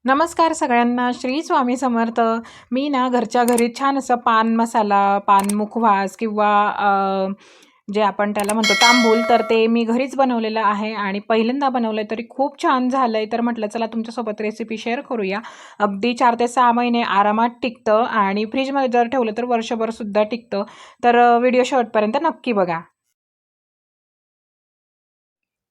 नमस्कार सगळ्यांना. श्री स्वामी समर्थ. मी ना घरच्या घरी छान असं पान मसाला, पान मुखवास किंवा जे आपण त्याला म्हणतो तांबूल, तर ते मी घरीच बनवलेलं आहे आणि पहिल्यांदा बनवलं आहे, तरी खूप छान झालं आहे. तर म्हटलं चला तुमच्यासोबत रेसिपी शेअर करूया. अगदी 4 ते 6 महिने आरामात टिकतं आणि फ्रीजमध्ये जर ठेवलं तर वर्षभरसुद्धा टिकतं. तर व्हिडिओ शेवटपर्यंत नक्की बघा.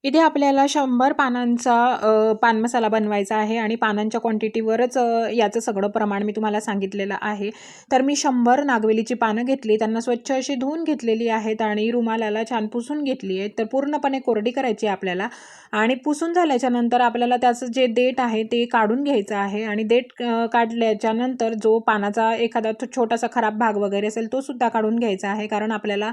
इथे आपल्याला 100 पानांचा पान मसाला बनवायचा आहे आणि पानांच्या क्वांटिटीवरच याचं सगळं प्रमाण मी तुम्हाला सांगितलेलं आहे. तर मी 100 नागवेलीची पानं घेतली, त्यांना स्वच्छ अशी धुवून घेतलेली आहेत आणि रुमालाला छान पुसून घेतली आहे. तर पूर्णपणे कोरडी करायची आपल्याला आणि पुसून झाल्याच्या नंतर आपल्याला त्याचं जे देठ आहे ते काढून घ्यायचं आहे आणि देठ काढल्याच्या नंतर जो पानाचा एखादा छोटासा खराब भाग वगैरे असेल तो सुद्धा काढून घ्यायचा आहे. कारण आपल्याला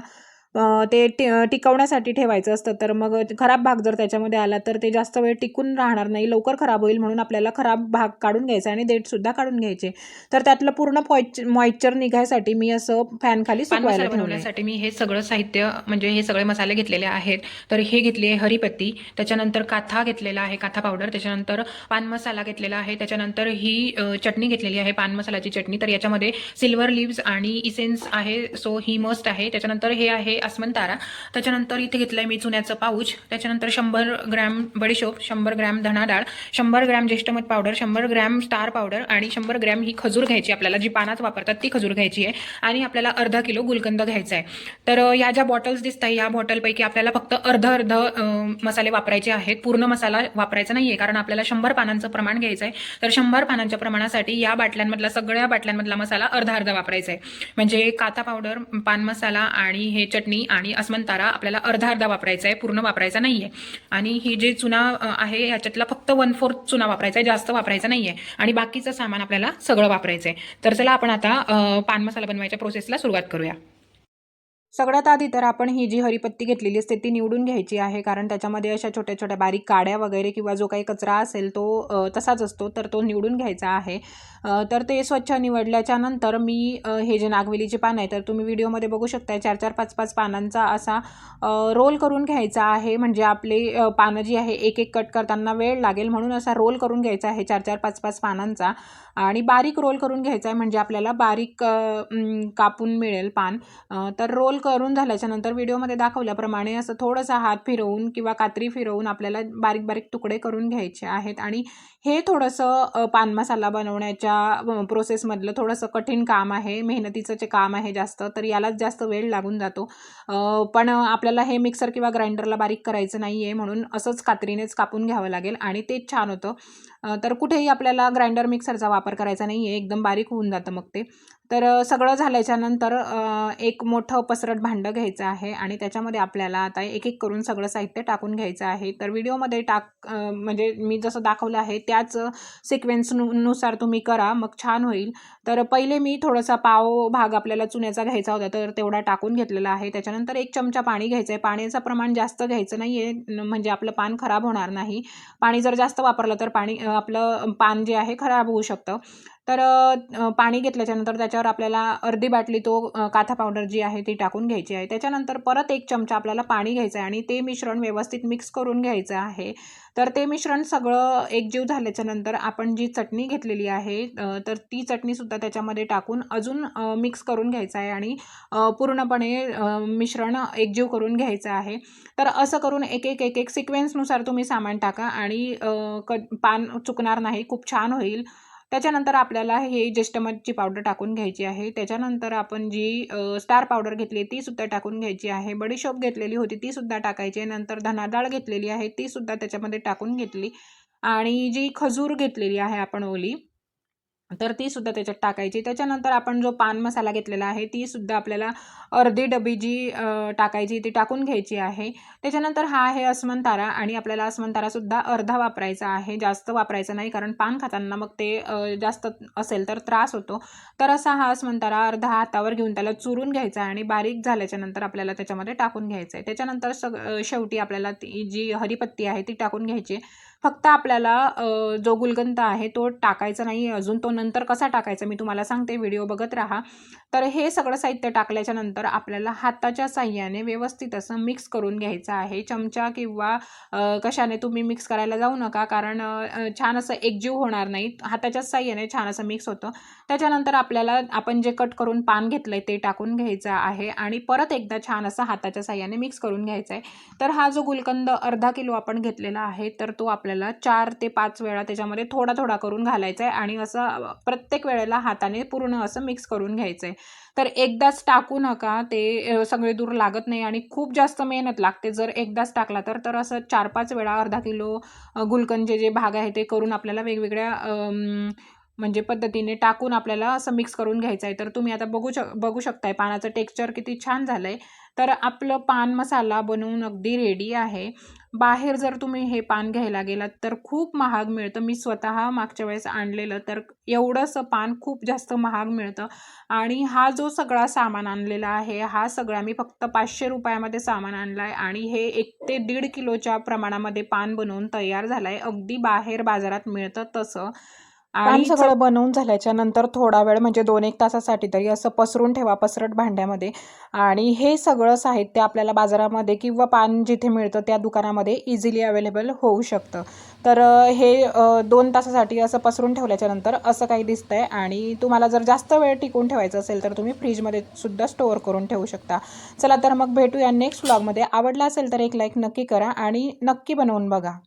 ते टिकवण्यासाठी ठेवायचं असतं. तर मग खराब भाग जर त्याच्यामध्ये आला तर ते जास्त वेळ टिकून राहणार नाही, लवकर खराब होईल. म्हणून आपल्याला खराब भाग काढून घ्यायचा आणि देठसुद्धा काढून घ्यायचे. तर त्यातलं पूर्ण मॉइश्चर निघायसाठी मी असं फॅनखाली पान सुकवायला मसाला ठेवलं. बनवण्यासाठी मी हे सगळं साहित्य म्हणजे हे सगळे मसाले घेतलेले आहेत. तर हे घेतली आहे हरीपत्ती, त्याच्यानंतर काथा घेतलेला आहे, काथा पावडर, त्याच्यानंतर पान मसाला घेतलेला आहे, त्याच्यानंतर ही चटणी घेतलेली आहे, पान मसाल्याची चटणी. तर याच्यामध्ये सिल्वर लिव्स आणि इसेन्स आहे, सो ही मस्ट आहे. त्याच्यानंतर हे आहे अस्मनतारा. त्याच्यानंतर इथे घेतलं आहे मी चुन्याचं पाऊच. त्याच्यानंतर 100 ग्रॅम बडीशोप, 100 ग्रॅम धना डाळ, 100 ग्रॅम ज्येष्ठमध पावडर, 100 ग्रॅम स्टार पावडर आणि 100 ग्रॅम ही खजूर घ्यायची आपल्याला, जी पानात वापरतात ती खजूर घ्यायची आहे आणि आपल्याला अर्धा किलो गुलकंद घ्यायचा आहे. तर या ज्या बॉटल्स दिसत आहे, या बॉटलपैकी आपल्याला फक्त अर्ध मसाले वापरायचे आहेत, पूर्ण मसाला वापरायचा नाहीये, कारण आपल्याला 100 पानांचं प्रमाण घ्यायचं आहे. तर 100 पानांच्या प्रमाणासाठी या बाटल्यांमधला, सगळ्या बाटल्यांमधला मसाला अर्धा वापरायचा आहे. म्हणजे काथा पावडर, पान मसाला आणि हे चटणी आणि अस्मनतारा आपल्याला अर्धा वापरायचा आहे, पूर्ण वापरायचा नाहीये. आणि ही जे चुना आहे याच्यातला फक्त 1/4 चुना वापरायचा आहे, जास्त वापरायचा नाहीये. आणि बाकीचं सामान आपल्याला सगळं वापरायचं आहे. तर चला आपण आता पान मसाला बनवायच्या प्रोसेसला सुरुवात करूया. सगळ्यात आधी तर आपण ही जी हरीपत्ती घेतलेली असते ती निवडून घ्यायची आहे, कारण त्याच्यामध्ये अशा छोट्या छोट्या बारीक काड्या वगैरे किंवा जो काही कचरा असेल तो तसाच असतो, तर तो निवडून घ्यायचा आहे. तर ते स्वच्छ निवडल्याच्या नंतर मी हे जे नागवेलीचे पान आहे, तर तुम्ही व्हिडिओमध्ये बघू शकता 4-4, 5-5 पानांचा असा रोल करून घ्यायचा आहे. म्हणजे आपले पानं जी आहे एक एक कट करताना वेळ लागेल, म्हणून असा रोल करून घ्यायचा आहे 4-4, 5-5 पानांचा आणि बारीक रोल करून घ्यायचा आहे, म्हणजे आपल्याला बारीक कापून मिळेल पान. तर रोल करून झाल्याच्या नंतर व्हिडिओमध्ये दाखवल्याप्रमाणे असं थोडंसं हात फिरवून किंवा कात्री फिरवून आपल्याला बारीक बारीक तुकडे करून घ्यायचे आहेत. आणि हे थोडंसं पान मसाला बनवण्याच्या प्रोसेसमधलं थोडंसं कठीण काम आहे, मेहनतीचं जे काम आहे जास्त, तर यालाच जास्त वेळ लागून जातो. पण आपल्याला हे मिक्सर किंवा ग्राइंडरला बारीक करायचं नाही आहे, म्हणून असंच कात्रीनेच कापून घ्यावं लागेल आणि तेच छान होतं. तर कुठेही आपल्याला ग्राइंडर मिक्सरचा वापर करायचा नाही आहे, एकदम बारीक होऊन जातं मग ते. तर सगळं झाल्याच्या नंतर एक मोठं पसरट भांडं घ्यायचं आहे आणि त्याच्यामध्ये आपल्याला आता एक एक करून सगळं साहित्य टाकून घ्यायचं आहे. तर व्हिडिओमध्ये म्हणजे मी जसं दाखवलं आहे त्याच सिक्वेन्सनुसार तुम्ही करा, मग छान होईल. तर पहिले मी थोडासा पाव भाग आपल्याला चुन्याचा घ्यायचा होता, तर तेवढा टाकून घेतलेला आहे. त्याच्यानंतर 1 चमचा पाणी घ्यायचं आहे. पाण्याचं प्रमाण जास्त घ्यायचं नाही आहे, म्हणजे आपलं पान खराब होणार नाही. पाणी जर जास्त वापरलं तर आपलं पान जे आहे खराब होऊ शकतं. तर पाणी घेतल्याच्यानंतर त्याच्यावर आपल्याला अर्धी बाटली तो काथा पावडर जी आहे ती टाकून घ्यायची आहे. त्याच्यानंतर परत 1 चमचा आपल्याला पाणी घ्यायचं आहे आणि ते मिश्रण व्यवस्थित मिक्स करून घ्यायचं आहे. तर ते मिश्रण सगळं एकजीव झाल्याच्या नंतर आपण जी चटणी घेतलेली आहे, तर ती चटणीसुद्धा त्याच्यामध्ये टाकून अजून मिक्स करून घ्यायचं आहे आणि पूर्णपणे मिश्रण एकजीव करून घ्यायचं आहे. तर असं करून एक एक सिक्वेन्सनुसार तुम्ही सामान टाका आणि पान चुकणार नाही, खूप छान होईल. त्याच्यानंतर आपल्याला हे जेष्ठमधची पावडर टाकून घ्यायची आहे. त्याच्यानंतर आपण जी स्टार पावडर घेतली ती सुद्धा टाकून घ्यायची आहे. बडीशोप घेतलेली होती ती सुद्धा टाकायची आहे. नंतर धना डाळ घेतलेली आहे ती सुद्धा त्याच्यामध्ये टाकून घेतली आणि जी खजूर घेतलेली आहे आपण ओली, तर ती सुद्धा त्याच्यात टाकायची. त्याच्यानंतर आपण जो पान मसाला घेतलेला आहे ती सुद्धा आपल्याला अर्धी डबी जी टाकायची ती टाकून घ्यायची आहे. त्याच्यानंतर हा आहे अस्मनतारा आणि आपल्याला अस्मनतारासुद्धा अर्धा वापरायचा आहे, जास्त वापरायचा नाही, कारण पान खाताना मग ते जास्त असेल तर त्रास होतो. तर असा हा अस्मनतारा अर्धा हातावर घेऊन त्याला चुरून घ्यायचा आणि बारीक झाल्याच्या नंतर आपल्याला त्याच्यामध्ये टाकून घ्यायचं आहे. त्याच्यानंतर शेवटी आपल्याला ती जी हरीपत्ती आहे ती टाकून घ्यायची. फक्त आपल्याला जो गुलकंद आहे तो टाकायचा नाही अजून, तो नंतर कसा टाकायचा मी तुम्हाला सांगते, व्हिडिओ बघत राहा. तर हे सगळं साहित्य टाकल्याच्या नंतर आपल्याला हाताच्या साह्याने व्यवस्थित असं मिक्स करून घ्यायचं आहे. चमचा किंवा कशाने तुम्ही मिक्स करायला जाऊ नका, कारण छान असं एकजीव होणार नाही. हाताच्याच साह्याने छान असं मिक्स होतं. त्याच्यानंतर आपल्याला आपण जे कट करून पान घेतलंय ते टाकून घ्यायचं आहे आणि परत एकदा छान असं हाताच्या साह्याने मिक्स करून घ्यायचं आहे. तर हा जो गुलकंद अर्धा किलो आपण घेतलेला आहे, तर तो आपल्याला 4 ते 5 वेळा त्याच्यामध्ये थोडा थोडा करून घालायचा आहे आणि असं प्रत्येक वेळेला हाताने पूर्ण असं मिक्स करून घ्यायचं आहे. तर एकदाच टाकू नका, ते सगळे दूर लागत नाही आणि खूप जास्त मेहनत लागते जर एकदाच टाकला तर असं 4-5 वेळा अर्धा किलो गुलकंदचे जे भाग आहे ते करून आपल्याला वेगवेगळ्या म्हणजे पद्धतीने टाकून आपल्याला असं मिक्स करून घ्यायचं आहे. तर तुम्ही आता बघू शकताय पानाचं टेक्स्चर किती छान झालं आहे. तर आपलं पान मसाला बनवून अगदी रेडी आहे. बाहेर जर तुम्ही हे पान घ्यायला गेलात तर खूप महाग मिळतं. मी स्वतः मागच्या वेळेस आणलेलं, तर एवढंसं पान खूप जास्त महाग मिळतं. आणि हा जो सगळा सामान आणलेला आहे, हा सगळा मी फक्त 500 रुपयामध्ये सामान आणला आहे आणि हे 1 ते 1.5 किलोच्या प्रमाणामध्ये पान बनवून तयार झालं आहे. अगदी बाहेर बाजारात मिळतं तसं. पान आणि सगळं बनवून झाल्याच्या नंतर थोडा वेळ म्हणजे 2-1 तासासाठी तरी असं पसरून ठेवा पसरट भांड्यामध्ये. आणि हे सगळं साहित्य आपल्याला बाजारामध्ये किंवा पान जिथे मिळतं त्या दुकानामध्ये इझिली अवेलेबल होऊ शकतं. तर हे 2 तासासाठी असं पसरून ठेवल्याच्या नंतर असं काही दिसतंय. आणि तुम्हाला जर जास्त वेळ टिकून ठेवायचं असेल तर तुम्ही फ्रीजमध्ये सुद्धा स्टोअर करून ठेवू शकता. चला तर मग भेटूया नेक्स्ट व्लॉगमध्ये. आवडला असेल तर एक लाईक नक्की करा आणि नक्की बनवून बघा.